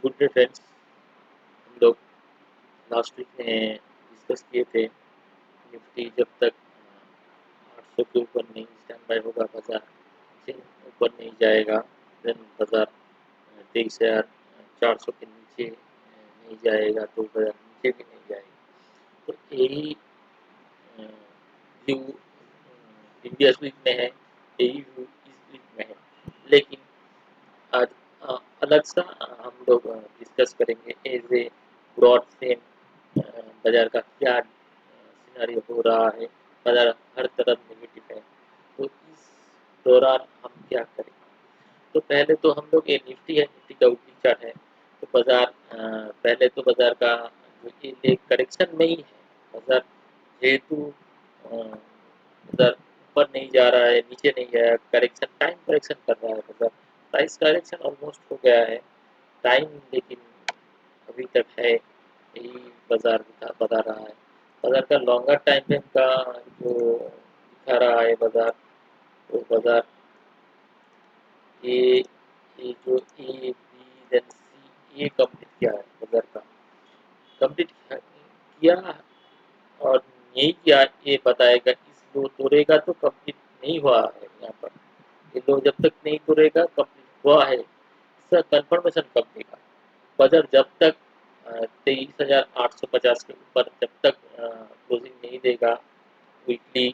Good day friends. हम लोग last week में डिस्कस किए थे निफ्टी जब तक 800 के ऊपर नहीं स्टैंड बाय होगा बाजार से ऊपर नहीं जाएगा, देन बाजार 23,400 के नीचे नहीं जाएगा तो बाजार नीचे भी नहीं जाएगा। तो यही व्यू इंडिया वीक में है, यही व्यू इस वीक में है। लेकिन आज अलग सा हम लोग डिस्कस करेंगे एज ए ब्रॉड सेम बाजार का क्या सिनारियो हो रहा है। बाजार हर तरफ नेगेटिव है, तो इस दौरान हम क्या करें। तो पहले तो हम लोग ये निफ्टी है, निफ्टी का वीकली चार्ट है। तो बाजार पहले तो बाजार का जो कि एक करेक्शन में ही है बाजार, जेहेतु बाजार ऊपर नहीं जा रहा है, नीचे नहीं गया है, करेक्शन टाइम करेक्शन कर रहा है बाजार। प्राइस करेक्शन ऑलमोस्ट हो गया है, टाइम लेकिन अभी तक है, यही बाजार बता रहा है। बाजार का लॉन्गर टाइम फ्रेम का जो दिखा रहा है बाजार, तो बाजार ये ये जो ए बी देन सी ये कंप्लीट किया है बाजार का, कंप्लीट किया और नहीं किया ये बताएगा। इस लो तोड़ेगा तो कंप्लीट नहीं हुआ है यहाँ पर, ये लो जब तक नहीं तोड़ेगा कंप्लीट हुआ है, इसका कंफर्मेशन कब देगा बाजार। जब तक 23,850 के ऊपर जब तक क्लोजिंग नहीं देगा वीकली,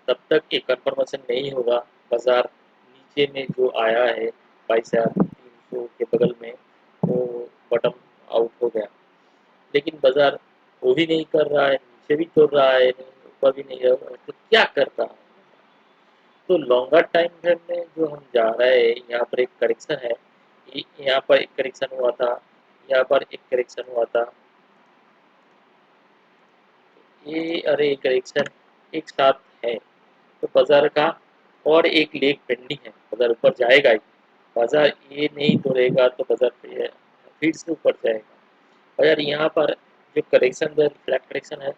तब तक ये कंफर्मेशन नहीं होगा। बाजार नीचे में जो आया है 22,300 के बगल में, वो बॉटम आउट हो गया। लेकिन बाजार वो भी नहीं कर रहा है, नीचे भी तोड़ रहा है, ऊपर भी नहीं रहा, तो क्या कर रहा है। तो लॉन्गर टाइम फ्रेम में जो हम जा रहे हैं, यहाँ पर एक करेक्शन है, यहाँ पर एक करेक्शन हुआ था, यहाँ पर एक करेक्शन हुआ था, ये अरे करेक्शन एक साथ है। तो बाजार का और एक लेग पेंडिंग है, बाजार ऊपर जाएगा ही। बाजार ये नहीं तोड़ेगा तो बाजार फिर से ऊपर जाएगा। बाजार यहाँ पर जो करेक्शन है, फ्लैट करेक्शन है,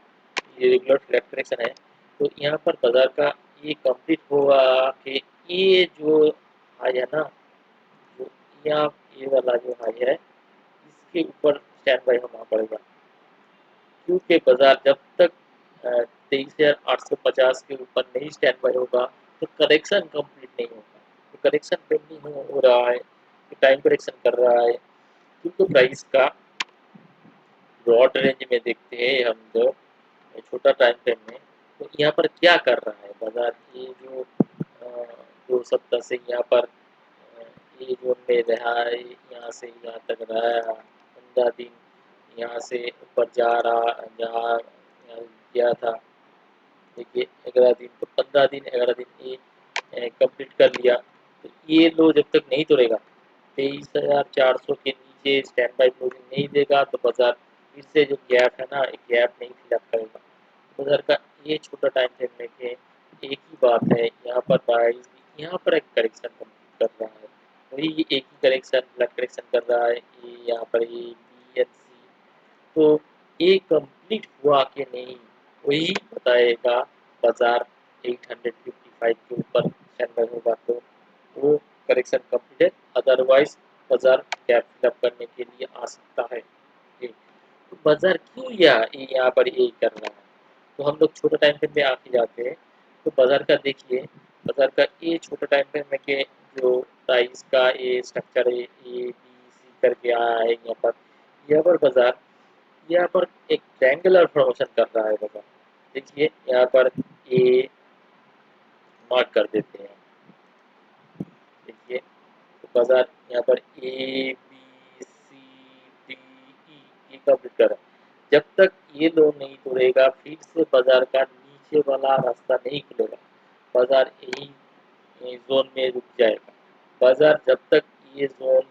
ये रेगुलर फ्लैट करेक्शन है। तो यहाँ पर बाजार का ये कंप्लीट होगा कि ये जो हाई है ना, जो यहाँ ये वाला जो हाई है, इसके ऊपर स्टैंड बाय होना पड़ेगा। क्योंकि बाजार जब तक 23,850 के ऊपर नहीं स्टैंड बाय होगा तो करेक्शन कंप्लीट नहीं होगा। तो करेक्शन पेंडिंग हो रहा है, तो टाइम करेक्शन कर रहा है। क्योंकि प्राइस का ब्रॉड रेंज में देखते हैं हम लोग, छोटा टाइम फ्रेम में, तो यहाँ पर क्या कर रहा है बाजार। ये जो 270 से यहाँ पर ये जोन में रहा है, यहाँ से यहाँ तक रहा, 15 दिन यहाँ से ऊपर जा रहा, जहाँ गया था। देखिए 11 दिन, तो 15 दिन 11 दिन ये कंप्लीट कर लिया। तो ये लो जब तक नहीं तोड़ेगा, 23,400 के नीचे स्टैंड बाई क्लोजिंग नहीं देगा, तो बाजार फिर से जो गैप है ना, एक गैप नहीं फिलअप करेगा। बाजार का ये छोटा टाइम फ्रेम में के एक ही बात है, यहाँ पर प्राइस यहाँ पर एक करेक्शन कंप्लीट कर रहा है, वही एक ही करेक्शन ब्लड करेक्शन कर रहा है। ये यहाँ पर ये बी एन सी, तो ये कंप्लीट हुआ कि नहीं वही बताएगा। बाजार 855 के ऊपर स्टैंड होगा तो वो करेक्शन कंप्लीट है, अदरवाइज बाजार गैप फिलअप करने के लिए आ सकता है। तो बाजार क्यों यहाँ पर यही कर रहा है। तो हम लोग छोटा टाइम फ्रेम में आके जाते हैं, तो बाजार का देखिए, बाजार का ये छोटा टाइम फ्रेम में के जो प्राइस का ये स्ट्रक्चर है, ए बी सी करके आया है यहाँ पर बाजार यहाँ पर एक ट्रायंगुलर फॉर्मेशन कर रहा है बाजार। देखिए यहाँ पर ए मार्क कर देते हैं, देखिए तो बाजार यहाँ पर A B C D E complete कर रहा है। जब तक ये लो नहीं तोड़ेगा फिर से बाजार का नीचे वाला रास्ता नहीं खुलेगा, बाजार यही जोन में रुक जाएगा। बाजार जब तक ये जोन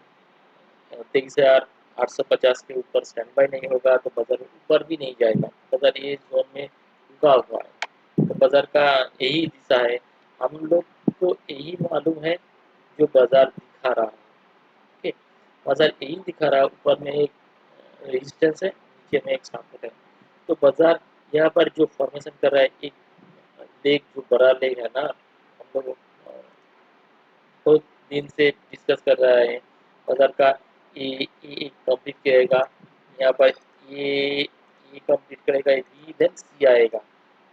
23,850 के ऊपर स्टैंड बाय नहीं होगा तो बाजार ऊपर भी नहीं जाएगा। बाजार ये जोन में रुका हुआ है, तो बाजार का यही दिशा है। हम लोग को यही मालूम है जो बाजार दिखा रहा है। ओके, बाजार यही दिखा रहा है, ऊपर में एक रेजिस्टेंस है, नीचे में एक सपोर्ट है। तो बाजार यहाँ पर जो फॉर्मेशन कर रहा है, एक लेग जो बड़ा लेग है ना, हम लोग बहुत दिन से डिस्कस कर रहा है बाजार का। ए कंप्लीट करेगा, यहाँ पर ए कंप्लीट करेगा, बी देन सी आएगा।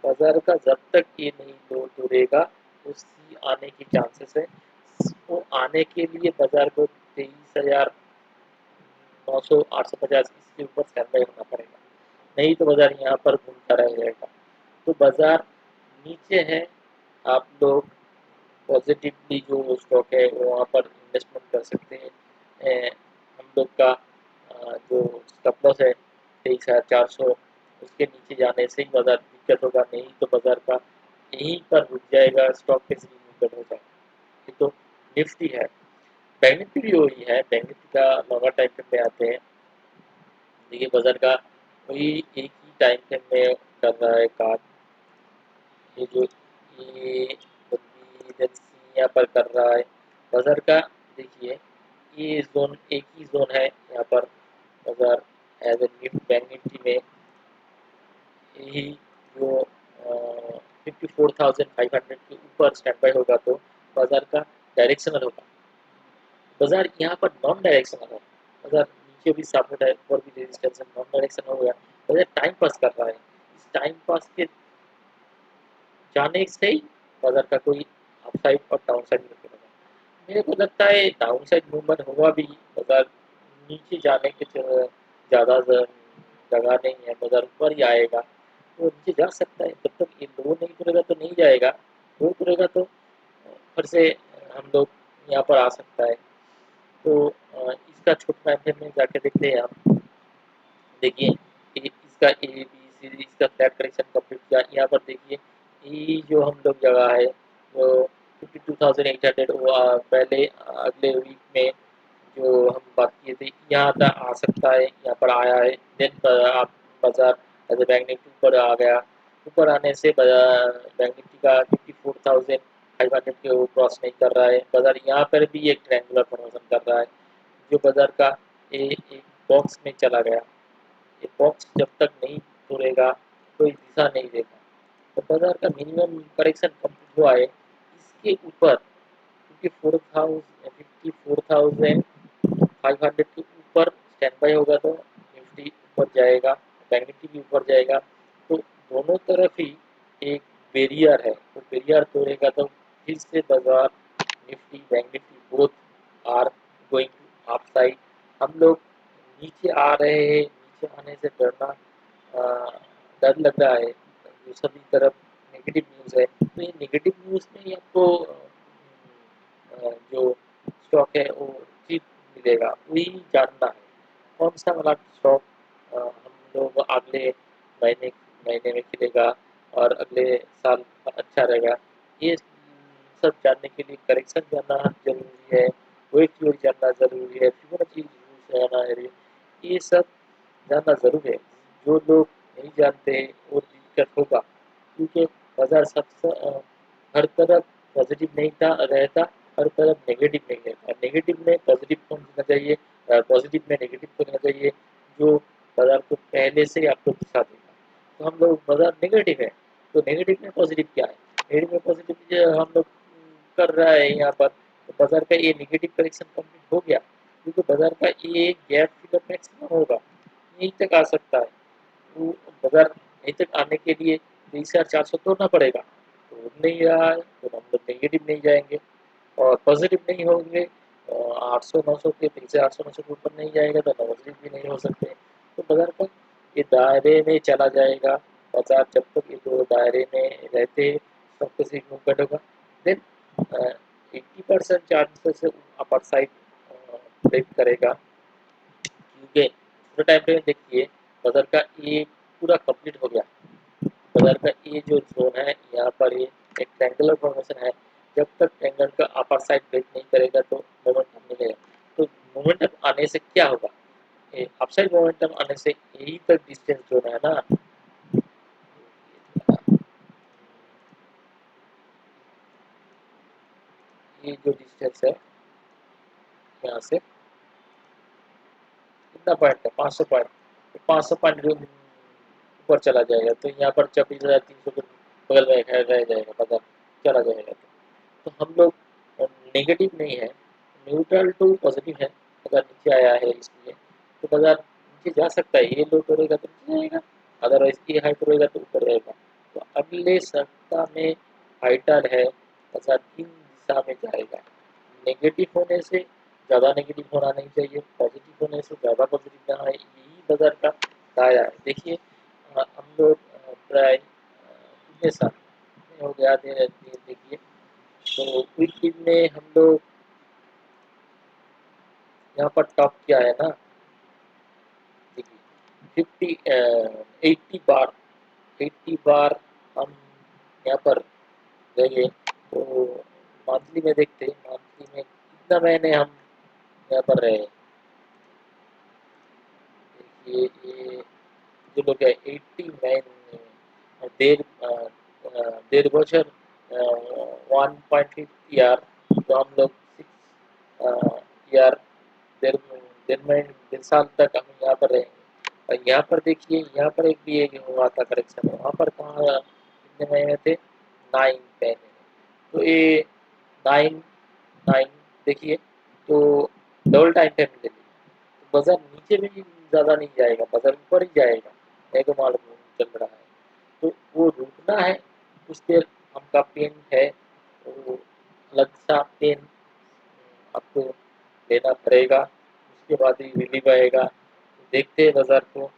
बाजार का जब तक ये नहीं तोड़ेगा तो सी आने की चांसेस है। वो आने के लिए बाजार को 23,900 850 इसके ऊपर स्टैंड बाय होना पड़ेगा, नहीं तो बाजार यहाँ पर घूमता रह जाएगा। तो बाजार नीचे है, आप लोग पॉजिटिवली जो स्टॉक है वो वहाँ पर इन्वेस्टमेंट कर सकते हैं। हम लोग का जो स्टॉप लॉस है 23,400, उसके नीचे जाने से ही बाजार दिक्कत होगा, नहीं तो बाजार का यहीं पर रुक जाएगा, स्टॉक कैसे भी मूवमेंट हो जाएगा। ये तो निफ्टी है। बैंक निफ्टी भी वही है, बैंक निफ्टी का लॉन्गर टाइम फ्रेम में आते हैं। देखिए बाजार का वही एक ही टाइम फ्रेम में कर रहा है काम। ये जो ये एजेंसी यहाँ पर कर रहा है बाजार का, देखिए ये जोन एक ही जोन है यहाँ पर। बाजार एज ए बैंक निफ्टी में यही जो 54,500 के ऊपर स्टैंड बाय होगा तो बाजार का डायरेक्शनल होगा। बाजार यहाँ पर नॉन डायरेक्शनल है, बाजार नीचे भी सपोर्ट है, ऊपर भी रेजिस्टेंस है, नॉन डायरेक्शनल हो गया। बाजार टाइम पास कर रहा है, इस टाइम पास के जाने से ही बाजार का कोई अपसाइड और डाउन साइड नहीं होगा। मेरे को लगता है डाउन साइड मूवमेंट होगा भी, बाजार नीचे जाने के ज़्यादा जगह नहीं है, बाजार ऊपर ही आएगा तो नीचे जा सकता है। जब तक ये लो नहीं तुरेगा तो नहीं जाएगा, लो तुरेगा तो फिर से हम लोग यहाँ पर आ सकता है। तो इसका छोटा टाइम में जाके देखते हैं हम। देखिए इसका ए बी सी इसका फ्लैट करेक्शन कंप्लीट किया, यहाँ पर देखिए ये जो हम लोग जगह है वो 52,800, वो पहले अगले वीक में जो हम बात किए थे यहाँ तक आ सकता है, यहाँ पर आया है। देन आप बाजार एज ए बैंक निफ्टी ऊपर आ गया, ऊपर आने से बैंक निफ्टी का 54,500 के वो क्रॉस नहीं कर रहा है, बाजार यहाँ पर भी एक ट्रायंगुलर फॉर्मेशन कर रहा है, जो बाजार का एक बॉक्स में चला गया। ये बॉक्स जब तक नहीं तोड़ेगा कोई दिशा नहीं देगा। तो बाजार का मिनिमम करेक्शन कंप्लीट हुआ है, इसके ऊपर 54,500 के ऊपर स्टैंड बाय होगा तो निफ्टी ऊपर जाएगा, बैंक निफ्टी भी ऊपर जाएगा। तो दोनों तरफ ही एक बैरियर है, तो बैरियर तोड़ेगा तो फिर से बाजार Nifty Bank Nifty both are going to up side. हम लोग नीचे आ रहे हैं, नीचे आने से डर लग रहा है, जो सभी तरफ नेगेटिव न्यूज़ है, तो ये नेगेटिव न्यूज़ में ही आपको जो स्टॉक है वो जीत मिलेगा, वही जानना है कौन सा वाला स्टॉक हम लोग अगले महीने महीने में खिलेगा और अगले साल अच्छा रहेगा। ये सब जानने के लिए करेक्शन जानना जरूरी है, वेट थ्योरी जानना जरूरी है, फिबोनाची जानना है, ये सब जानना ज़रूर है। जो लोग नहीं जानते हैं वो दिक्कत होगा, क्योंकि बाज़ार हर तरफ पॉजिटिव नहीं था रहता, हर तरफ नेगेटिव नहीं रहता। नेगेटिव में पॉजिटिव को होना चाहिए, पॉजिटिव में नेगेटिव को होना चाहिए, जो बाज़ार को पहले से ही आपको दिखा देगा। तो हम लोग बाज़ार नेगेटिव है, तो नेगेटिव में पॉजिटिव क्या है? नेगेटिव में पॉजिटिव हम लोग कर रहा है यहाँ पर, तो बाज़ार का ये नेगेटिव करेक्शन कंप्लीट हो गया, क्योंकि बाज़ार का ये गैप फिलअप मैक्सिमम होगा, यहीं तक आ सकता है। तो बाजार यहीं तक आने के लिए 23,400 तोड़ना पड़ेगा, तो नहीं रहा है तो हम लोग नेगेटिव नहीं जाएंगे और पॉजिटिव नहीं होंगे। 800 900 के 23,800 900 के ऊपर नहीं जाएगा तो पॉजिटिव भी नहीं हो सकते। तो बाजार का ये दायरे में चला जाएगा, बाजार जब तक ये दो दायरे में रहते सब कुछ एक मूवमेंट होगा। Then 80% chances upper side break करेगा, क्योंकि पूरे टाइम पे देखिए बाजार का ये पूरा कंप्लीट हो गया। बाजार का ये जो जोन है यहाँ पर ये एक ट्रायंगुलर फॉर्मेशन है, जब तक ट्रायंगल का अपर साइड ब्रेक नहीं करेगा तो मोमेंटम मिलेगा। तो मोमेंटम आने से क्या होगा, अपसाइड मोमेंटम आने से यही तक डिस्टेंस जो है ना, ये जो डिस्टेंस है यहाँ से कितना पॉइंट है, 500 पॉइंट, 500 पॉइंट ऊपर चला जाएगा तो यहाँ पर 26,300 के बगल में रह जाएगा, पता चला जाएगा। तो हम लोग नेगेटिव नहीं है, न्यूट्रल टू पॉजिटिव है, अगर नीचे आया है इसलिए तो बाजार नीचे जा सकता है, ये लो करेगा तो नीचे जाएगा, अदरवाइज ये हाई करेगा तो ऊपर जाएगा। तो अगले सप्ताह में हाइटर है, बाजार किन दिशा में जाएगा? नेगेटिव होने से ज़्यादा नेगेटिव होना नहीं चाहिए, पॉजिटिव होने से ज़्यादा पॉजिटिव जाना है, यही बाजार का दाया है। देखिए हम लोग प्राय कितने साल हो गया देखिए, तो क्विक विन में हम लोग यहाँ पर टॉप किया है ना, देखिए 80 बार, 80 बार हम यहाँ पर गए। तो मंथली में देखते हैं, मंथली में कितना महीने हम यहाँ पर रहे। देखिए ये जो लोग है 89 डेढ़ बছর 1.5 ईयर, तो हम लोग 6 ईयर, डेढ़ डेढ़ साल तक हम यहाँ पर रहेंगे। और यहाँ पर देखिए, यहाँ पर एक भी एक हुआ था करेक्शन, वहाँ पर कहाँ कितने महीने थे? 9 10। तो ये 9 9 देखिए, तो डबल टाइम फ्रेम ले लीजिए, तो बाजार नीचे भी ज़्यादा नहीं जाएगा, बाजार ऊपर ही जाएगा, मेरे को मालूम चल रहा है। तो वो रुकना है, कुछ देर आपका पेन है, वो अलग सा पेन आपको लेना पड़ेगा, उसके बाद ही रिलीव आएगा। तो देखते हैं बाजार को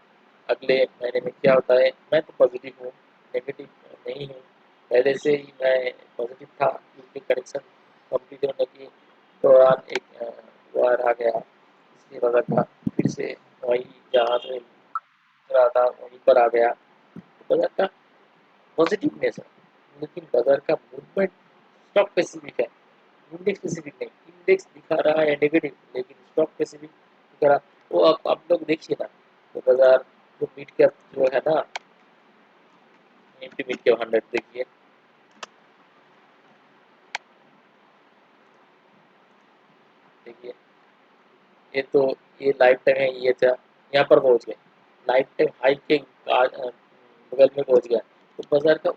अगले महीने में क्या होता है। मैं तो पॉजिटिव हूँ, नेगेटिव नहीं हूँ। पहले से ही मैं पॉजिटिव था, क्योंकि करेक्शन कंप्लीट होने के दौरान एक वार आ गया, इसलिए बाजार का फिर से वही जहाँ से रहा था वहीं पर आ गया। तो बाजार का पॉजिटिवनेस है, लेकिन बाजार का मूवमेंट स्टॉक स्पेसिफिक है, इंडेक्स स्पेसिफिक नहीं। इंडेक्स दिखा रहा है नेगेटिव, लेकिन स्टॉक स्पेसिफिक दिखा रहा। तो आप लोग देखिए ना, तो बाजार जो मिड कैप जो है ना, निफ्टी मिड कैप 100 देखिए, देखिए ये तो ये लाइफ टाइम है, ये था यहाँ पर पहुँच गए, लाइफ टाइम हाई के बगल में पहुँच गया। तो बाजार का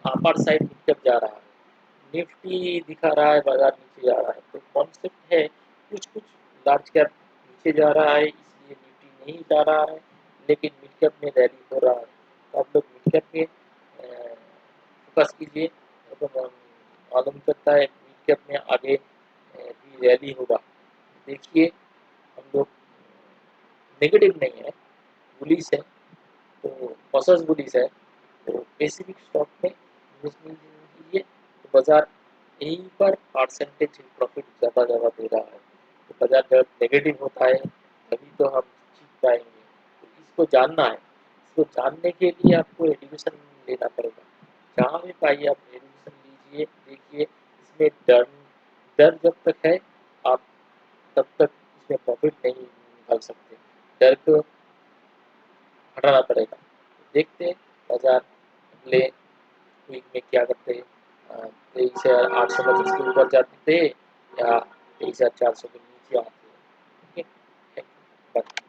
अपर साइड मिड कैप जा रहा है, निफ्टी दिखा रहा है बाजार नीचे जा रहा है। तो कॉन्सेप्ट है, कुछ कुछ लार्ज कैप नीचे जा रहा है, इसलिए निफ्टी नहीं जा रहा है, लेकिन मिड कैप में रैली हो रहा है। तो आप लोग मिड कैप में फोकस कीजिए, तो मालूम करता है मिड कैप में आगे भी रैली होगा। देखिए हम लोग नेगेटिव नहीं है, बुलिश है, तो कॉशस बुलिश है। तो स्पेसिफिक स्टॉक में इन्वेस्टमेंट कीजिए, तो बाजार यहीं पर परसेंटेज प्रॉफिट ज़्यादा ज़्यादा दे रहा है। तो बाजार जब नेगेटिव होता है तभी तो हम जीत पाएंगे। तो इसको जानना है, इसको जानने के लिए आपको एजुकेशन लेना पड़ेगा। जहाँ भी पाइए आप एजुकेशन लीजिए, देखिए इसमें डर डर जब तक है आप तब तक इसमें प्रॉफिट नहीं निकाल सकते। डर को हटाना पड़ेगा। देखते हैं बाजार अगले वीक में क्या करते हैं। 23,825 के ऊपर जाते थे या 23,400 के नीचे आते हैं। ठीक है, बाय।